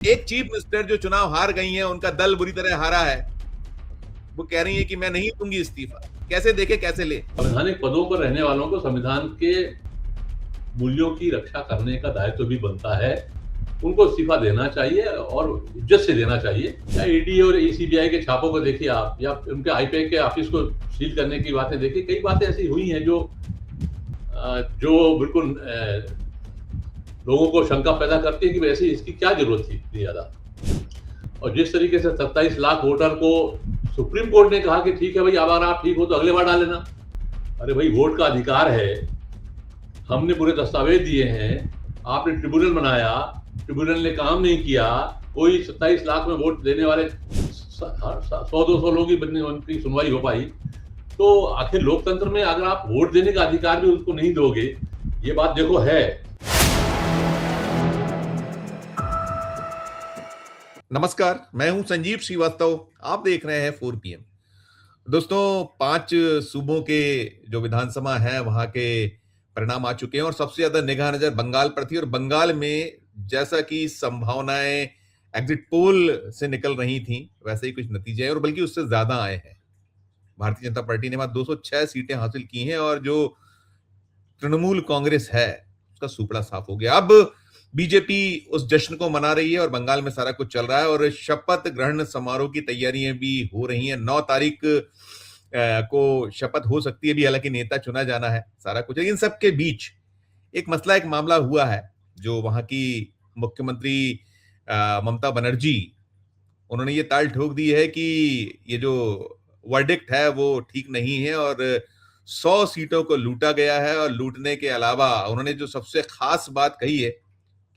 एक chief minister जो चुनाव हार गई हैं, उनका दल बुरी तरह हारा है, वो कह रही है कि मैं नहीं दूंगी इस्तीफा। कैसे देखे कैसे ले? संवैधानिक पदों पर रहने वालों को संविधान के मूल्यों की रक्षा करने का दायित्व भी बनता है। उनको इस्तीफा देना चाहिए और इज्जत से देना चाहिए। या ईडी और सीबीआई के छापों को देखिए आप, या उनके आईपीए के ऑफिस को सील करने की बातें देखिए। कई बातें ऐसी हुई हैं जो बिल्कुल लोगों को शंका पैदा करती है कि वैसे इसकी क्या जरूरत थी इतनी ज्यादा। और जिस तरीके से 27 लाख वोटर को सुप्रीम कोर्ट ने कहा कि ठीक है भाई, अगर आप ठीक हो तो अगले बार डाल लेना। अरे भाई, वोट का अधिकार है, हमने पूरे दस्तावेज दिए हैं, आपने ट्रिब्यूनल बनाया, ट्रिब्यूनल ने काम नहीं किया, कोई 27 लाख में वोट देने वाले 100-200 लोग ही उनकी सुनवाई हो पाई। तो आखिर लोकतंत्र में अगर आप वोट देने का अधिकार भी उनको नहीं दोगे, ये बात देखो है। नमस्कार, मैं हूं संजीव श्रीवास्तव। आप देख रहे हैं 4 PM। दोस्तों, 5 सूबों के जो विधानसभा है वहां के परिणाम आ चुके हैं और सबसे ज्यादा निगाह नजर बंगाल पर थी। और बंगाल में जैसा कि संभावनाएं एग्जिट पोल से निकल रही थी, वैसे ही कुछ नतीजे हैं और बल्कि उससे ज्यादा आए हैं। भारतीय जनता पार्टी ने वहां 206 सीटें हासिल की हैं और जो तृणमूल कांग्रेस है उसका सुपड़ा साफ हो गया। अब बीजेपी उस जश्न को मना रही है और बंगाल में सारा कुछ चल रहा है और शपथ ग्रहण समारोह की तैयारियां भी हो रही हैं। 9 तारीख को शपथ हो सकती है भी, हालांकि नेता चुना जाना है, सारा कुछ। लेकिन सबके बीच एक मसला, एक मामला हुआ है जो वहां की मुख्यमंत्री ममता बनर्जी, उन्होंने ये ताल ठोक दी है कि ये जो वर्डिक्ट है वो ठीक नहीं है और 100 सीटों को लूटा गया है। और लूटने के अलावा उन्होंने जो सबसे खास बात कही है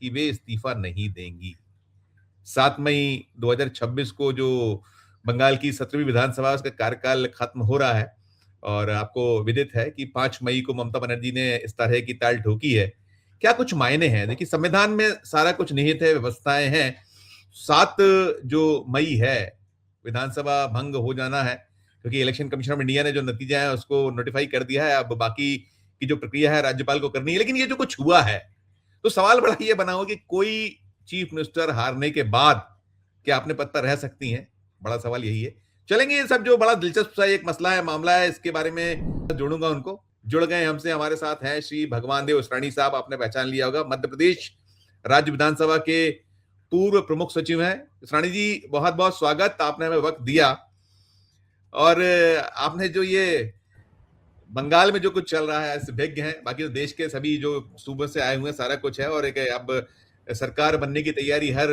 कि वे इस्तीफा नहीं देंगी। 7 मई 2026 को जो बंगाल की 17वीं विधानसभा, उसका कार्यकाल खत्म हो रहा है और आपको विदित है कि 5 मई को ममता बनर्जी ने इस तरह की ताल ठोकी है। क्या कुछ मायने हैं? देखिए, संविधान में सारा कुछ निहित है, व्यवस्थाएं हैं। 7 जो मई है, विधानसभा भंग हो जाना है क्योंकि इलेक्शन कमीशन ऑफ इंडिया ने जो नतीजा है उसको नोटिफाई कर दिया है। अब बाकी की जो प्रक्रिया है राज्यपाल को करनी है। लेकिन ये जो कुछ हुआ है, तो सवाल बड़ा ये बना हो कि कोई चीफ मिनिस्टर हारने के बाद क्या अपने पद पर रह सकती हैं? बड़ा सवाल यही है। चलेंगे, ये सब जो बड़ा दिलचस्प सा एक मसला है, मामला है, इसके बारे में जोड़ूंगा उनको। जुड़ गए हमसे, हमारे साथ हैं श्री भगवान देव उसरानी साहब। आपने पहचान लिया होगा, मध्य प्रदेश राज्य विधानसभा के पूर्व प्रमुख सचिव हैं। उसरानी जी, बहुत बहुत स्वागत, आपने हमें वक्त दिया। और आपने जो ये बंगाल में जो कुछ चल रहा है विज्ञ है, बाकी तो देश के सभी जो सूबों से आए हुए हैं, सारा कुछ है। और एक अब सरकार बनने की तैयारी हर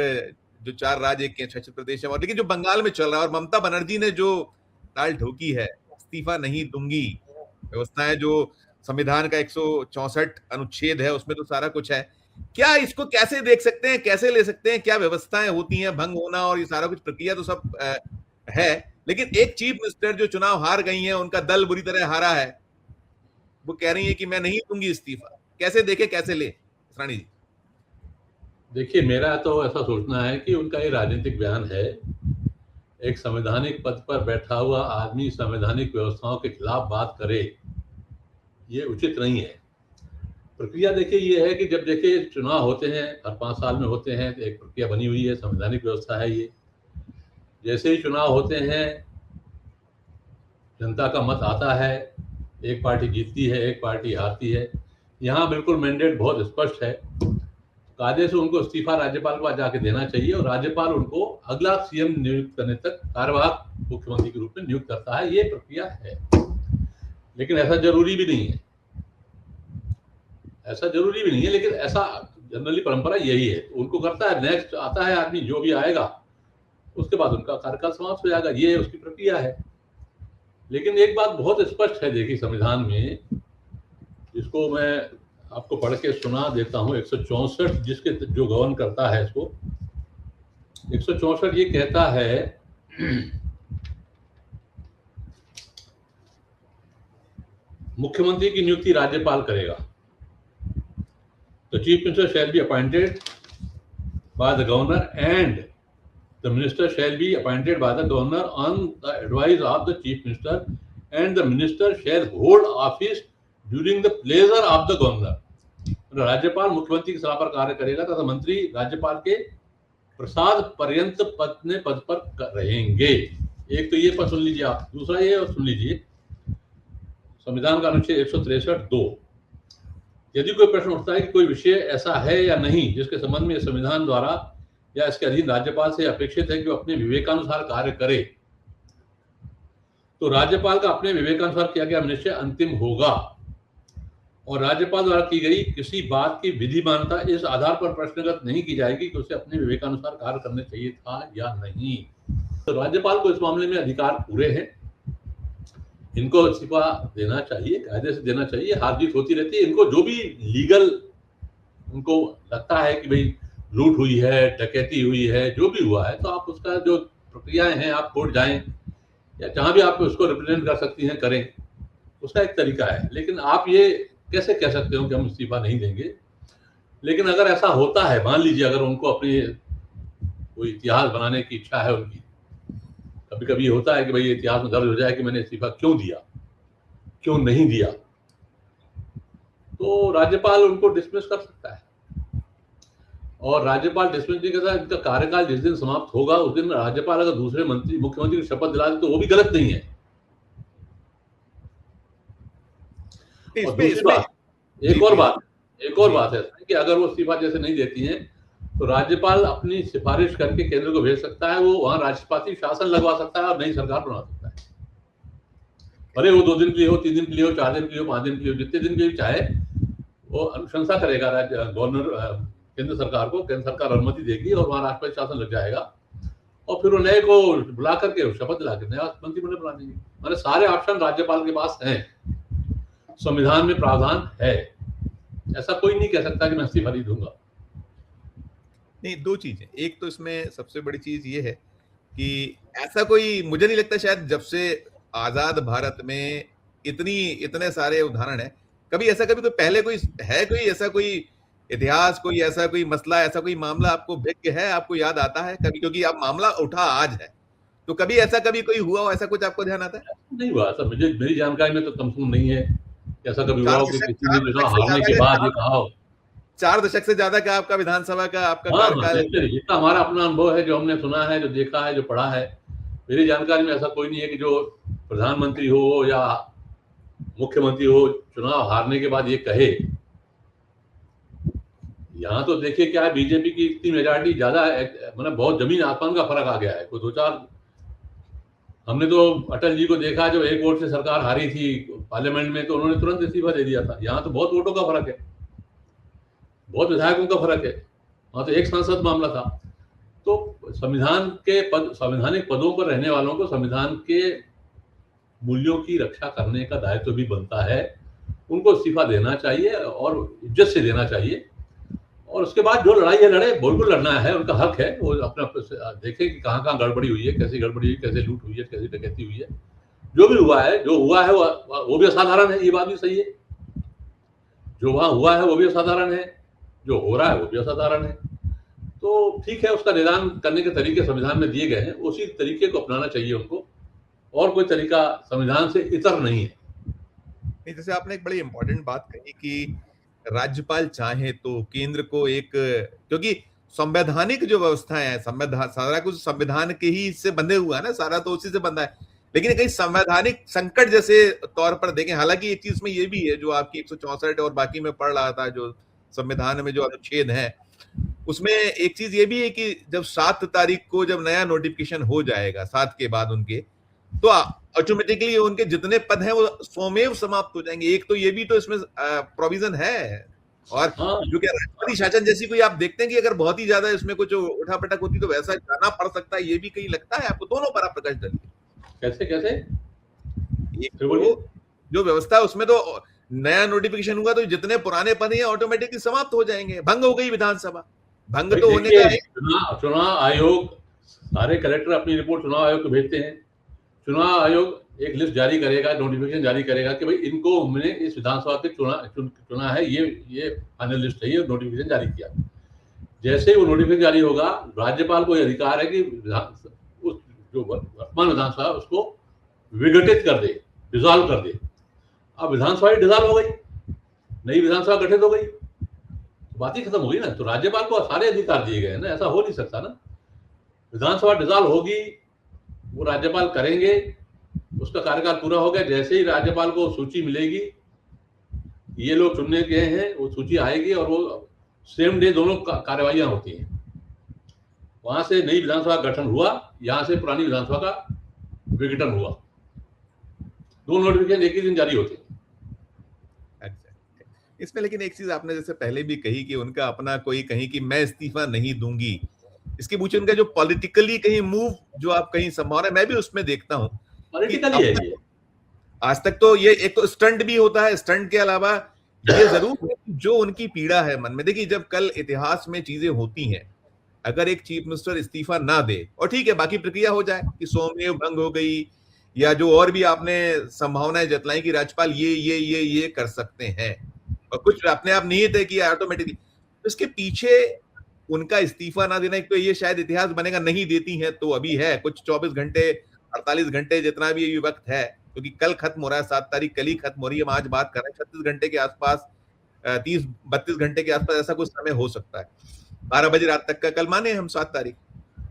जो 4 राज्य के 6 प्रदेश है। और लेकिन जो बंगाल में चल रहा है और ममता बनर्जी ने जो ताल ठोकी है, इस्तीफा नहीं दूंगी, व्यवस्थाएं जो संविधान का 164 अनुच्छेद है उसमें तो सारा कुछ है। क्या इसको कैसे देख सकते हैं, कैसे ले सकते हैं? क्या व्यवस्थाएं होती हैं, भंग होना और ये सारा कुछ प्रक्रिया तो सब है। लेकिन एक चीफ मिनिस्टर जो चुनाव हार गई हैं, उनका दल बुरी तरह हारा है, वो कह रही है कि मैं नहीं दूंगी इस्तीफा। कैसे देखे कैसे ले, रानी जी? देखिए, मेरा तो ऐसा सोचना है कि उनका ये राजनीतिक बयान है। एक संवैधानिक पद पर बैठा हुआ आदमी संवैधानिक व्यवस्थाओं के खिलाफ बात करे, ये उचित नहीं है। प्रक्रिया देखिए ये है कि जब देखिए चुनाव होते हैं, हर 5 साल में होते हैं, तो एक प्रक्रिया बनी हुई है, संवैधानिक व्यवस्था है ये। जैसे ही चुनाव होते हैं, जनता का मत आता है, एक पार्टी जीतती है, एक पार्टी हारती है। यहाँ बिल्कुल मैंडेट बहुत स्पष्ट है। कायदे से उनको इस्तीफा राज्यपाल के पास जाके देना चाहिए और राज्यपाल उनको अगला सीएम नियुक्त करने तक कार्यवाहक मुख्यमंत्री के रूप में नियुक्त करता है। ये प्रक्रिया है, लेकिन ऐसा जरूरी भी नहीं है। लेकिन ऐसा जनरली परंपरा यही है, उनको करता है, नेक्स्ट आता है आदमी, जो भी आएगा उसके बाद उनका कार्यकाल समाप्त हो जाएगा। ये उसकी प्रक्रिया है। लेकिन एक बात बहुत स्पष्ट है, देखिए संविधान में, जिसको मैं आपको पढ़ के सुना देता हूं, 164 जिसके जो गवर्न करता है इसको, 164 ये कहता है मुख्यमंत्री की नियुक्ति राज्यपाल करेगा। तो chief minister shall be appointed by the governor and the minister shall be appointed by the governor on the advice of the chief minister and the minister shall hold office during the pleasure of the governor। राज्यपाल मुख्यमंत्री की सलाह पर कार्य करेगा तथा मंत्री राज्यपाल के प्रसाद पर्यंत पद पर रहेंगे। एक तो ये पद सुन लीजिए आप, दूसरा ये और सुन लीजिए, संविधान का अनुच्छेद 163(2), यदि कोई प्रश्न उठता है कि कोई विषय ऐसा है या नहीं जिसके संबंध में संविधान द्वारा या इसके अधीन राज्यपाल से अपेक्षित है कि वो अपने विवेकानुसार कार्य करे, तो राज्यपाल का अपने विवेकानुसार किया गया निश्चय अंतिम होगा और राज्यपाल द्वारा की गई किसी बात की विधिमानता इस आधार पर प्रश्नगत नहीं की जाएगी कि उसे अपने विवेकानुसार कार्य करना चाहिए था या नहीं। तो राज्यपाल को इस मामले में अधिकार पूरे हैं, इनको इस्तीफा देना चाहिए, कायदे से देना चाहिए। हार जीत होती रहती है, इनको जो भी लीगल उनको लगता है कि भाई लूट हुई है, डकैती हुई है, जो भी हुआ है, तो आप उसका जो प्रक्रियाएं हैं, आप कोर्ट जाएं या जहां भी आप उसको रिप्रेजेंट कर सकती हैं करें, उसका एक तरीका है। लेकिन आप ये कैसे कह सकते हो कि हम इस्तीफा नहीं देंगे? लेकिन अगर ऐसा होता है, मान लीजिए अगर उनको अपनी कोई इतिहास बनाने की इच्छा है उनकी, कभी कभी होता है कि भाई इतिहास में दर्ज हो जाए कि मैंने इस्तीफा क्यों दिया, क्यों नहीं दिया, तो राज्यपाल उनको डिसमिस कर सकता है। और राज्यपाल डिसमिस नहीं करता, इनका कार्यकाल जिस दिन समाप्त होगा उस दिन राज्यपाल अगर दूसरे मंत्री मुख्यमंत्री की शपथ दिला दे तो वो भी गलत नहीं है। और दूसरी बात, एक और बात है कि अगर वो इस्तीफा जैसे नहीं देती हैं तो राज्यपाल अपनी सिफारिश करके केंद्र को भेज सकता है, वो वहां राष्ट्रपति शासन लगवा सकता है और नई सरकार बना सकता है। भले वो 2 दिन के लिए हो, 3 दिन के लिए हो, 4 दिन के लिए हो, 5 दिन के लिए हो, जितने दिन के लिए चाहे वो अनुशंसा करेगा गवर्नर केंद्र सरकार को, केंद्र सरकार अनुमति देगी और वहां राष्ट्रपति शासन लग जाएगा और फिर वो नए को बुला करके शपथ दिला के नया मंत्रिमंडल बना देंगे। मैंने सारे ऑप्शन राज्यपाल के पास हैं, संविधान में प्रावधान है, ऐसा कोई नहीं कह सकता कि मैं इस्तीफा नहीं दूंगा। नहीं, 2 चीजें, एक तो इसमें सबसे बड़ी चीज ये है कि ऐसा कोई, मुझे नहीं लगता शायद जब से आजाद भारत में इतने सारे उदाहरण है, कभी कोई पहले कोई ऐसा कोई इतिहास, कोई ऐसा कोई मसला, ऐसा कोई मामला आपको विज्ञ है, आपको याद आता है कभी? क्योंकि अब मामला उठा आज है, तो कभी कोई हुआ हो, ऐसा कुछ आपको ध्यान आता है? नहीं हुआ ऐसा, मेरी जानकारी में तो कमसम नहीं है ऐसा कभी हुआ हो कि किसी ने चुनाव हारने के बाद ये कहा हो। 4 दशक से ज्यादा का आपका विधानसभा का आपका कार्यकाल, जितना हमारा अपना अनुभव है, जो हमने सुना है, जो देखा है, जो पढ़ा है, मेरी जानकारी में ऐसा कोई नहीं है कि जो प्रधानमंत्री हो या मुख्यमंत्री हो चुनाव हारने के बाद ये कहे। यहाँ तो देखिए क्या है, बीजेपी की इतनी मेजॉरिटी ज्यादा है, मतलब बहुत जमीन आसमान का फर्क आ गया है। कोई 2-4, हमने तो अटल जी को देखा जो 1 वोट से सरकार हारी थी पार्लियामेंट में, तो उन्होंने तुरंत इस्तीफा दे दिया था। यहाँ तो बहुत वोटों का फर्क है, बहुत विधायकों का फर्क है, वहां तो 1 सांसद मामला था। तो संवैधानिक पदों पर रहने वालों को संविधान के मूल्यों की रक्षा करने का दायित्व भी बनता है, उनको इस्तीफा देना चाहिए और इज्जत से देना चाहिए। और उसके बाद जो लड़ाई है लड़े, बिल्कुल लड़ना है, उनका हक है, वो अपना देखें कि कहाँ गड़बड़ी हुई है, कैसी गड़बड़ी हुई, कैसे लूट हुई है, कैसी डकैती हुई है। जो हुआ है वो भी असाधारण है, ये बात भी सही है। जो वहां हुआ है वो भी असाधारण है, जो हो रहा है वो भी असाधारण है। तो ठीक है, उसका निदान करने के तरीके संविधान में दिए गए हैं, उसी तरीके को अपनाना चाहिए उनको, और कोई तरीका संविधान से इतर नहीं है। जैसे आपने एक बड़ी इंपॉर्टेंट बात कही कि राज्यपाल चाहे तो केंद्र को एक, क्योंकि संवैधानिक जो व्यवस्था है, सारा कुछ संविधान के ही से बंधे हुआ है ना, सारा तो उसी से बंधा है। लेकिन कहीं संवैधानिक संकट जैसे तौर पर देखें, हालांकि एक चीज में ये भी है जो आपकी 164 और बाकी में पढ़ रहा था, जो संविधान में जो अनुच्छेद है, उसमें एक चीज ये भी है कि जब 7 तारीख को जब नया नोटिफिकेशन हो जाएगा, 7 के बाद उनके, तो ऑटोमेटिकली उनके जितने पद हैं वो स्वमेव समाप्त हो जाएंगे। एक तो ये भी तो इसमें प्रोविजन है। और जो कि राष्ट्रपति शासन जैसी कोई आप देखते हैं कि अगर बहुत ही ज्यादा इसमें कुछ उठापटक होती तो वैसा जाना पड़ सकता है, ये भी कहीं लगता है आपको? दोनों पर आप प्रकाश डालिए। कैसे एक तो जो व्यवस्था है उसमें तो नया नोटिफिकेशन हुआ तो जितने पुराने पद हैं ऑटोमेटिकली समाप्त हो जाएंगे, भंग हो गई विधानसभा। भंग तो होने का चुनाव आयोग, सारे कलेक्टर अपनी रिपोर्ट चुनाव आयोग को भेजते हैं, चुनाव आयोग एक लिस्ट जारी करेगा, नोटिफिकेशन जारी करेगा कि भाई इनको हमने इस विधानसभा के चुना है, ये फाइनल लिस्ट है, ये नोटिफिकेशन जारी किया। जैसे वो नोटिफिकेशन जारी होगा, राज्यपाल को अधिकार है कि जो वर्तमान विधानसभा उसको विघटित कर दे, डिसॉल्व कर दे। अब विधानसभा डिसॉल्व हो गई, नई विधानसभा गठित हो गई, बात ही खत्म हो गई ना। तो राज्यपाल को सारे अधिकार दिए गए हैं ना, ऐसा हो नहीं सकता ना। विधानसभा डिसॉल्व होगी, वो राज्यपाल करेंगे, उसका कार्यकाल पूरा हो गया, जैसे ही राज्यपाल को सूची मिलेगी, ये लोग चुनने गए हैं, वो सूची आएगी और वो सेम डे दोनों कार्यवाहियां होती हैं। वहां से नई विधानसभा गठन हुआ, यहां से पुरानी विधानसभा का विघटन हुआ। दो नोटिफिकेशन एक ही दिन जारी होते हैं। अच्छा, इसमें लेकिन एक चीज आपने जैसे पहले भी कही कि उनका अपना कोई कहीं कि मैं इस्तीफा नहीं दूंगी, इसके पीछे उनका जो पॉलिटिकली कहीं मूव जो आप कहीं संभावना है, मैं भी उसमें देखता हूं पॉलिटिकली है ये। आज तक तो ये एक तो स्टंट भी होता है, स्टंट के अलावा ये जरूर है कि जो उनकी पीड़ा है मन में, देखिए जब कल इतिहास में चीजें होती हैं, अगर एक चीफ मिनिस्टर इस्तीफा ना दे और ठीक है बाकी प्रक्रिया हो जाए कि सोमदेव भंग हो गई या जो और भी आपने संभावनाएं जतलाई कि राज्यपाल ये कर सकते हैं और कुछ अपने आप निहित है कि ऑटोमेटिकली, इसके पीछे उनका इस्तीफा ना देना, एक तो ये शायद इतिहास बनेगा, नहीं देती है तो अभी है कुछ 24 घंटे 48 घंटे जितना भी ये वक्त है, क्योंकि कल खत्म हो रहा है 7 तारीख, कल ही खत्म हो रही है, हम आज बात कर रहे हैं 36 घंटे के आसपास, 30-32 घंटे के आसपास ऐसा कुछ समय हो सकता है, 12 बजे रात तक का, कल माने हम 7 तारीख।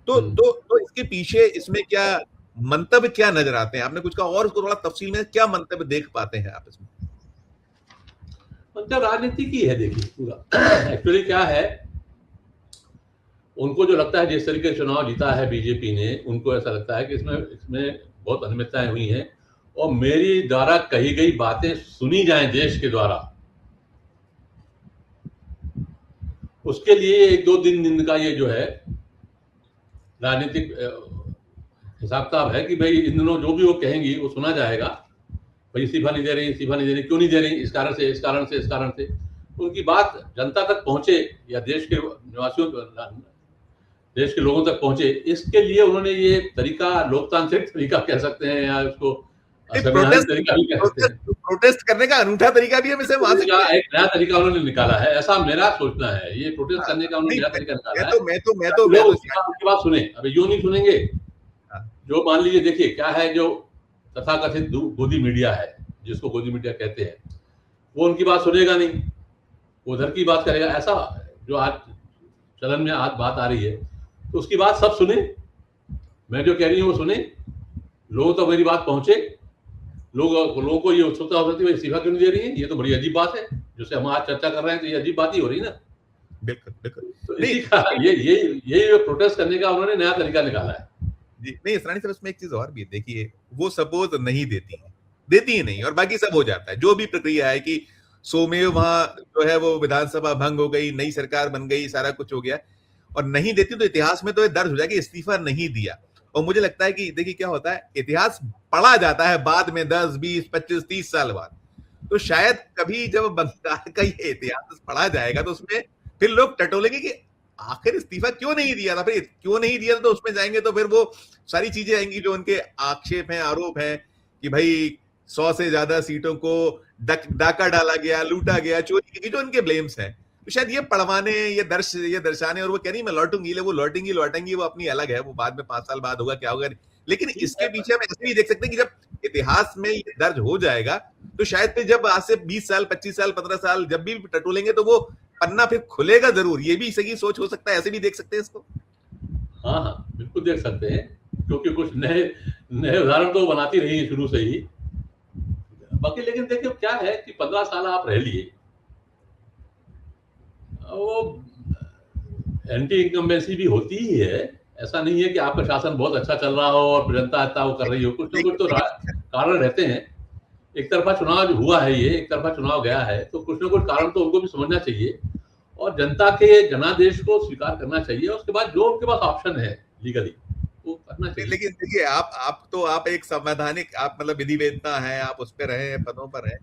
तो इसके पीछे इसमें क्या मंतव्य क्या नजर आते हैं, आपने कुछ कहा और उसको थोड़ा तफसील में क्या मंतव्य देख पाते हैं आप इसमें? मंतव्य राजनीति की है, देखिए पूरा एक्चुअली क्या है, उनको जो लगता है जिस तरीके से चुनाव जीता है बीजेपी ने, उनको ऐसा लगता है कि इसमें बहुत अनियमितताएं हुई हैं और मेरी द्वारा कही गई बातें सुनी जाएं देश के द्वारा, उसके लिए एक दो दिन का ये जो है राजनीतिक हिसाब किताब है कि भाई इन दिनों जो भी वो कहेंगी वो सुना जाएगा, भाई इस्तीफा नहीं दे रही, इस्तीफा नहीं दे रही, क्यों नहीं दे रही, इस कारण से, इस कारण से, इस कारण से, उनकी बात जनता तक पहुंचे या देश के निवासियों, देश के लोगों तक पहुंचे, इसके लिए उन्होंने ये तरीका, लोकतांत्रिक तरीका कह सकते हैं या उसको तरीका भी कह सकते हैं, प्रोटेस्ट करने का अनूठा तरीका भी है, एक नया तरीका उन्होंने निकाला है, ऐसा मेरा सोचना है, ये प्रोटेस्ट करने का उन्होंने नया तरीका निकाला है। मैं उसकी बात सुने, अभी यूं नहीं सुनेंगे, जो मान लीजिए, देखिए क्या है, जो तथाकथित गोदी मीडिया है, जिसको गोदी मीडिया कहते हैं, वो उनकी बात सुनेगा नहीं, उधर की बात करेगा, ऐसा जो आज चलन में आज बात आ रही है, तो उसकी बात सब सुने, मैं जो कह रही हूँ वो सुने, लोगों तक मेरी बात पहुंचे, लोगों को ये उत्सुकता हो सकती है इस्तीफा क्यों नहीं दे रही है, ये तो बड़ी अजीब बात है, जिससे हम आज चर्चा कर रहे हैं, तो ये अजीब बात ही हो रही है ना। बिल्कुल बिल्कुल, तो ये प्रोटेस्ट करने का उन्होंने नया तरीका निकाला है जी। नहीं इसरानी साहब, इसमें एक चीज और भी, देखिए वो सपोज नहीं देती ही नहीं और बाकी सब हो जाता है, जो भी प्रक्रिया है कि सोमेव वहां जो है वो विधानसभा भंग हो गई, नई सरकार बन गई, सारा कुछ हो गया और नहीं देती तो इतिहास में तो ये दर्ज हो जाएगा इस्तीफा नहीं दिया। और मुझे लगता है कि देखिए क्या होता है, इतिहास पढ़ा जाता है बाद में 10, 20, 25, 30 साल बाद, तो शायद कभी जब बंगाल का ये इतिहास पढ़ा जाएगा तो उसमें फिर लोग टटोलेंगे कि आखिर इस्तीफा क्यों नहीं दिया था, फिर क्यों नहीं दिया था, तो उसमें जाएंगे तो फिर वो सारी चीजें आएंगी जो उनके आक्षेप हैं, आरोप हैं कि भाई 100 से ज्यादा सीटों को डाका डाला गया, लूटा गया, चोरी की, जो उनके ब्लेम्स हैं, तो शायद ये पढ़वाने, ये दर्शाने, और वो कह रही मैं लौटूंगी, वो लौटेंगी, वो अपनी अलग है, वो बाद में 5 साल बाद होगा क्या होगा, लेकिन इसके पीछे हम ऐसे भी देख सकते हैं कि जब इतिहास में ये दर्ज हो जाएगा तो शायद फिर जब आज से 20 साल 25 साल 15 साल जब भी टटोलेंगे तो वो पन्ना फिर खुलेगा जरूर, ये भी सही सोच हो सकता है, ऐसे भी देख सकते हैं इसको। हाँ बिल्कुल देख सकते हैं, क्योंकि कुछ नए उदाहरण तो बनाती रही है शुरू से ही। बाकी लेकिन देखिए क्या है कि 15 साल आप रह लिए, वो एंटी इनकम्बेंसी भी होती ही है, ऐसा नहीं है कि आपका शासन बहुत अच्छा चल रहा हो और जनता अच्छा वो कर रही हो, कुछ ना कुछ तो कारण रहते हैं। एक तरफा चुनाव हुआ है, ये एक तरफा चुनाव गया है, तो कुछ ना कुछ कारण तो उनको भी समझना चाहिए और जनता के जनादेश को स्वीकार करना चाहिए, उसके बाद जो उनके पास ऑप्शन है लीगली वो करना चाहिए। लेकिन देखिए आप एक संवैधानिक, आप मतलब विधिवेत्ता हैं, आप उस पर रहे हैं, पदों पर हैं,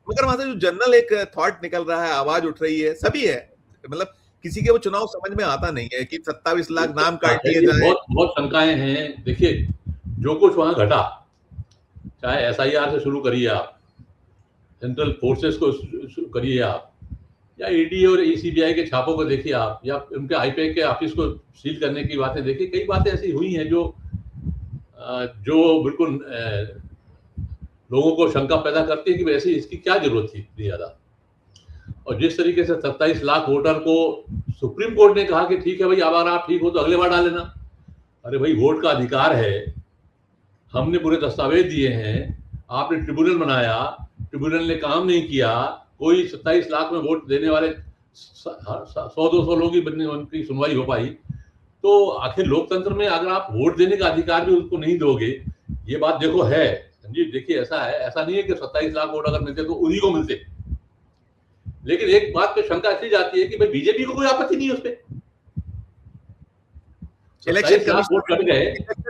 मगर वहां से जो जनरल एक थॉट निकल रहा है, आवाज उठ रही है, सभी है, मतलब किसी के वो चुनाव समझ में आता नहीं है कि 27 लाख नाम काट लिए जाए। बहुत शंकाएं हैं। देखिए जो कुछ वहां घटा, चाहे एसआईआर से शुरू करिए आप, सेंट्रल फोर्सेस को करिए आप, या ईडी और सीबीआई के छापों को देखिए आप, या उनके आईपीए के ऑफिस को सील करने की बातें देखिए, कई बातें ऐसी हुई हैं जो बिल्कुल लोगों को शंका पैदा करती है कि वैसे इसकी क्या जरूरत थी इतनी ज्यादा। और जिस तरीके से 27 लाख वोटर को सुप्रीम कोर्ट ने कहा कि ठीक है भाई, अब अगर आप ठीक हो तो अगले बार डाल लेना, अरे भाई, वोट का अधिकार है, हमने पूरे दस्तावेज दिए हैं, आपने ट्रिब्यूनल बनाया, ट्रिब्यूनल ने काम नहीं किया, कोई 27 लाख में वोट देने वाले 100-200 लोग ही उनकी सुनवाई हो पाई। तो आखिर लोकतंत्र में अगर आप वोट देने का अधिकार भी उसको नहीं दोगे, ये बात देखो है संजीव, देखिए ऐसा है, ऐसा नहीं है कि 27 लाख वोट अगर मिलते तो उन्हीं को मिलते, लेकिन एक बात पे शंका ऐसी जाती है कि भाई बीजेपी को कोई आपत्ति नहीं है उस पर। इलेक्शन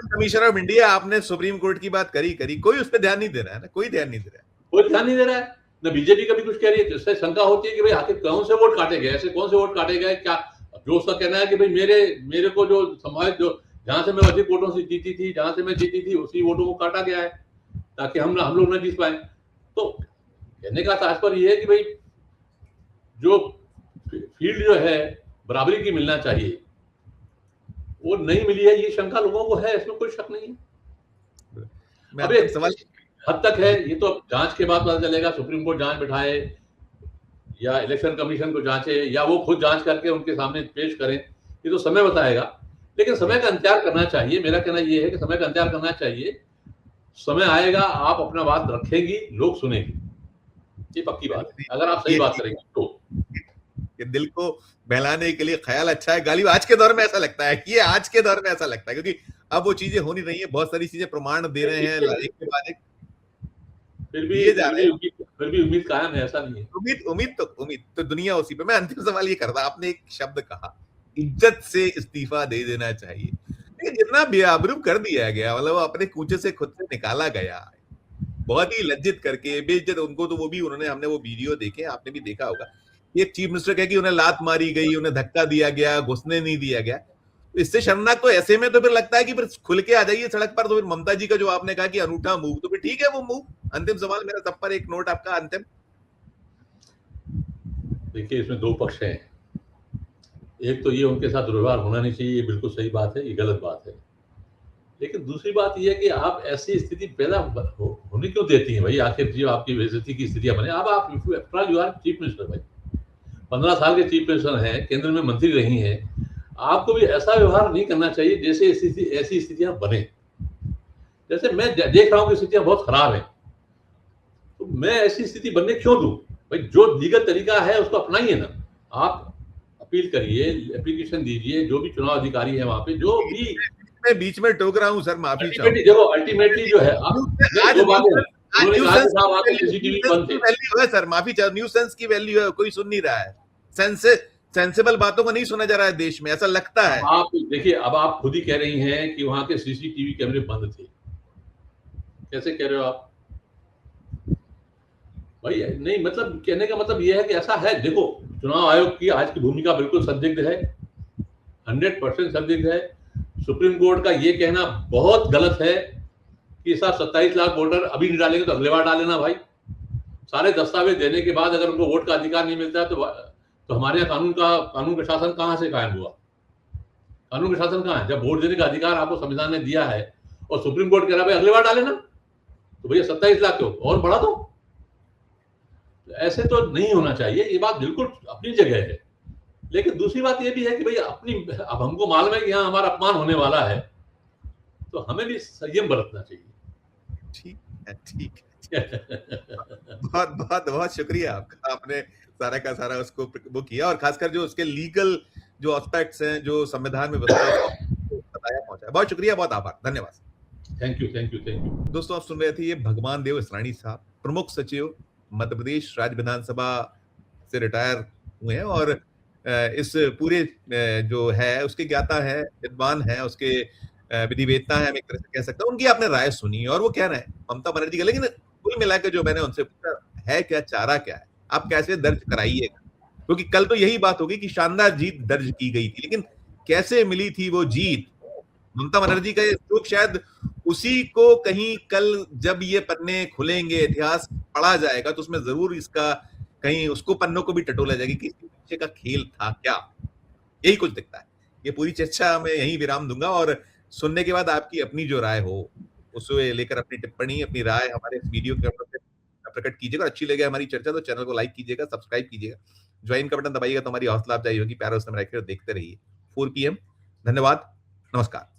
कमीशन ऑफ इंडिया, आपने सुप्रीम कोर्ट की बात करी, कोई उस पर ध्यान नहीं दे रहा है ना, कोई ध्यान नहीं दे रहा है, कोई ध्यान नहीं दे रहा है ना। बीजेपी कभी कुछ कह रही है, जिससे शंका होती है कि भाई आखिर कौन से वोट काटे गए, ऐसे कौन से वोट काटे गए, क्या जो उसका कहना है कि भाई मेरे को जो संभावित, जो जहां से मैं अधिक वोटों से जीती थी, जहां से मैं जीती थी, उसी वोटों को काटा गया है ताकि हम लोग न जीत पाए। तो कहने का तात्पर्य यह है कि भाई जो फील्ड जो है बराबरी की मिलना चाहिए वो नहीं मिली है, ये शंका लोगों को है, इसमें कोई शक नहीं है। अब एक सवाल हद तक है, ये तो अब जांच के बाद पता चलेगा, सुप्रीम कोर्ट जांच बिठाए या इलेक्शन कमीशन को जांचे या वो खुद जांच करके उनके सामने पेश करें, ये तो समय बताएगा। लेकिन समय का इंतजार करना चाहिए, मेरा कहना ये है कि समय का इंतजार करना चाहिए, समय आएगा, आप अपना बात रखेंगी, लोग सुनेंगे, ये पक्की बात है, अगर आप सही बात करेंगे तो। ये दिल को बहलाने के लिए ख्याल अच्छा है, गालिब आज के दौर में ऐसा लगता है, ये आज के दौर में ऐसा लगता है, क्योंकि अब वो चीजें हो नहीं रही है, बहुत सारी चीजें प्रमाण दे रहे हैं एक के बाद एक, फिर भी उम्मीद कायम है, ऐसा नहीं है। उम्मीद तो दुनिया उसी पे। मैं अंतिम सवाल ये करता, आपने एक शब्द कहा, इज्जत से इस्तीफा दे देना चाहिए, लेकिन जितना बेआबरू कर दिया गया, मतलब अपने कूचे से खुद से निकाला गया, बहुत ही लज्जित करके, बेइज्जत उनको, तो वो भी उन्होंने, हमने वो वीडियो देखे, आपने भी देखा होगा, एक चीफ मिनिस्टर कहे कि उन्हें लात मारी गई, उन्हें धक्का दिया गया, घुसने नहीं दिया गया, इससे शर्मनाक तो ऐसे में तो फिर लगता है कि फिर खुल के आ जाइए सड़क पर। तो फिर ममता जी का जो आपने कहा कि अनूठा मूव, तो फिर ठीक है वो मूव। अंतिम सवाल मेरा सब पर, एक नोट आपका अंतिम। देखिए, इसमें दो पक्ष हैं, एक तो ये उनके साथ दुर्व्यवहार होना नहीं चाहिए, ये बिल्कुल सही बात है, ये गलत बात है, लेकिन दूसरी बात यह है कि आप ऐसी स्थिति पैदा होने क्यों देती हैं भाई, आखिर जो आपकी बेइज्जती की स्थितियां बने। अब आप यू आर चीफ मिनिस्टर भाई, 15 साल के चीफ मिनिस्टर हैं, केंद्र में मंत्री रही हैं, आपको भी ऐसा व्यवहार नहीं करना चाहिए जैसे ऐसी स्थितियां बने। जैसे मैं देख रहा हूं कि स्थितियां बहुत खराब है, तो मैं ऐसी स्थिति बनने क्यों दूं भाई? जो लीगल तरीका है उसको अपनाइए ना, आप अपील करिए, एप्लीकेशन दीजिए, जो भी चुनाव अधिकारी है वहां पे, जो भी। मैं बीच में टोक रहा हूं सर, माफी चाहूंगा। देखो अल्टीमेटली जो है, सर माफी चाहूँ, न्यू सेंस की वैल्यू है, कोई सुन नहीं रहा है, सेंसेबल बातों को नहीं सुना जा रहा है देश में, ऐसा लगता है। आप देखिए, अब आप खुद ही कह रही हैं कि वहां के सीसीटीवी कैमरे बंद थे, कैसे कह रहे हो आप भाई? नहीं, मतलब कहने का मतलब यह है कि ऐसा है। देखो, चुनाव आयोग की आज की भूमिका बिल्कुल संदिग्ध है, 100% संदिग्ध है। सुप्रीम कोर्ट का यह कहना बहुत गलत है कि साहब 27 लाख वोटर अभी नहीं डालेंगे तो अगले बार डालेना भाई। सारे दस्तावेज देने के बाद अगर उनको वोट का अधिकार नहीं मिलता है तो हमारे यहाँ कानून का शासन कहां से कायम हुआ? कानून का शासन कहां है? जब वोट देने का अधिकार आपको संविधान ने दिया है और सुप्रीम कोर्ट कह रहा है भाई अगले बार डालेना, तो भैया 27 लाख क्यों और बढ़ा दो। ऐसे तो नहीं होना चाहिए, ये बात बिल्कुल अपनी जगह है। लेकिन दूसरी बात ये भी है कि भाई अब हमको मालूम है कि यहाँ हमारा अपमान होने वाला है, तो हमें भी संयम बरतना चाहिए। ठीक है बहुत बहुत बहुत शुक्रिया आपका, आपने सारा का सारा उसको वो किया, और खासकर जो उसके लीगल जो एस्पेक्ट्स हैं, जो संविधान में बताया पहुंचा। बहुत शुक्रिया, बहुत आभार, धन्यवाद। Thank you. दोस्तों, आप सुन रहे थे ये भगवान देव इसरानी साहब, प्रमुख सचिव मध्य प्रदेश राज्य विधानसभा से रिटायर हुए हैं, और इस पूरे जो है उसके ज्ञाता है, विद्वान है, उसके विधिवेत्ता है, मैं एक तरह से कह सकता हूँ। उनकी आपने राय सुनी और वो कह रहे हैं ममता बनर्जी का, लेकिन कुल मिलाकर जो मैंने उनसे पूछा है, क्या चारा क्या है, आप कैसे दर्ज कराइएगा, क्योंकि कल तो यही बात होगी कि शानदार जीत दर्ज की गई थी, लेकिन कैसे मिली थी वो जीत ममता बनर्जी का, ये शायद उसी को कहीं कल जब ये पन्ने खुलेंगे, इतिहास पढ़ा जाएगा, तो उसमें जरूर इसका कहीं उसको पन्नों को भी टटोला जाएगी कि इसके पीछे का खेल था क्या। यही कुछ दिखता है। ये पूरी चर्चा मैं यहीं विराम दूंगा, और सुनने के बाद आपकी अपनी जो राय हो उसे लेकर अपनी टिप्पणी, अपनी राय हमारे वीडियो के प्रकट कीजिएगा। और अच्छी लगे हमारी चर्चा तो चैनल को लाइक कीजिएगा, सब्सक्राइब कीजिएगा, ज्वाइन का बटन दबाइएगा, तो हमारी हौसला अफजाई होगी। प्यारा उसमें देखते रहिए 4 PM। धन्यवाद, नमस्कार।